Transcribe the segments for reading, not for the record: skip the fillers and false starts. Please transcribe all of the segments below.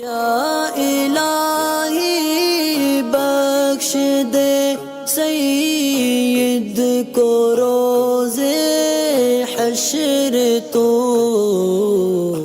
या इलाही बख्श दे सईद को रोज़े हश्र तो।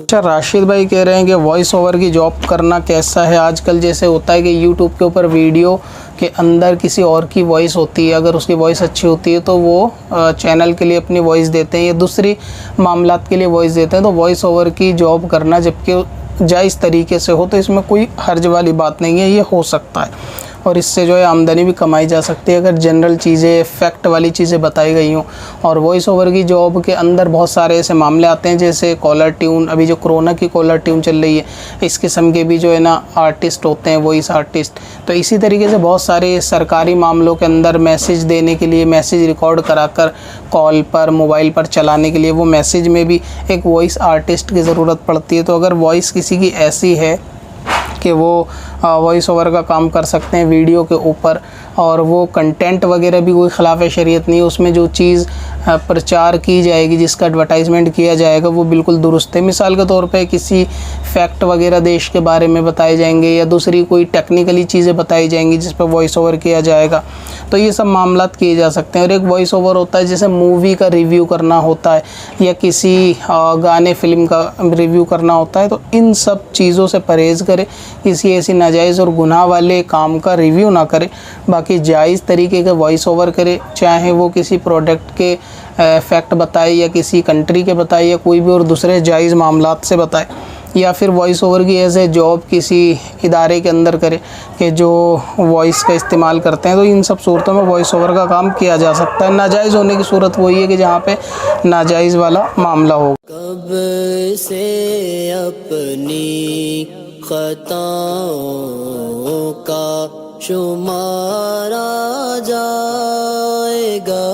अच्छा, राशिद भाई कह रहे हैं कि वॉइस ओवर की जॉब करना कैसा है। आजकल जैसे होता है कि यूट्यूब के ऊपर वीडियो के अंदर किसी और की वॉइस होती है, अगर उसकी वॉइस अच्छी होती है तो वो चैनल के लिए अपनी वॉइस देते हैं या दूसरी मामलात के लिए वॉइस देते हैं। तो वॉइस ओवर की जॉब करना जबकि जायज़ तरीके से हो तो इसमें कोई हर्ज वाली बात नहीं है, ये हो सकता है और इससे जो है आमदनी भी कमाई जा सकती है अगर जनरल चीज़ें, फैक्ट वाली चीज़ें बताई गई हों। और वॉइस ओवर की जॉब के अंदर बहुत सारे ऐसे मामले आते हैं जैसे कॉलर ट्यून, अभी जो कोरोना की कॉलर ट्यून चल रही है, इस किस्म के भी जो है ना आर्टिस्ट होते हैं, वॉइस आर्टिस्ट। तो इसी तरीके से बहुत सारे सरकारी मामलों के अंदर मैसेज देने के लिए, मैसेज रिकॉर्ड कराकर कॉल पर, मोबाइल पर चलाने के लिए वो मैसेज में भी एक वॉइस आर्टिस्ट की ज़रूरत पड़ती है। तो अगर वॉइस किसी की ऐसी है कि वो वॉइस ओवर का काम कर सकते हैं वीडियो के ऊपर और वो कंटेंट वगैरह भी कोई ख़िलाफ़ शरीयत नहीं है, उसमें जो चीज़ प्रचार की जाएगी, जिसका एडवर्टाइजमेंट किया जाएगा वो बिल्कुल दुरुस्त है। मिसाल के तौर पे किसी फैक्ट वगैरह देश के बारे में बताए जाएंगे या दूसरी कोई टेक्निकली चीज़ें बताई जाएंगी जिस पर वॉइस ओवर किया जाएगा, तो ये सब मामलात किए जा सकते हैं। और एक वॉइस ओवर होता है जैसे मूवी का रिव्यू करना होता है या किसी गाने फिल्म का रिव्यू करना होता है, तो इन सब चीज़ों से परहेज़ करें, किसी ऐसी नाजायज़ और गुनाह वाले काम का रिव्यू ना करें। बाकी जायज़ तरीके का वॉइस ओवर करे, चाहे वो किसी प्रोडक्ट के फैक्ट बताए या किसी कंट्री के बताए या कोई भी और दूसरे जायज़ मामलात से बताए, या फिर वॉइस ओवर की ऐसे जॉब किसी इदारे के अंदर करे कि जो वॉइस का इस्तेमाल करते हैं। तो इन सब सूरतों में वॉइस ओवर का काम किया जा सकता है। नाजायज़ होने की सूरत वही है कि जहाँ पे नाजायज़ वाला मामला हो। कब से अपनी खताओं का शुमारा जाएगा।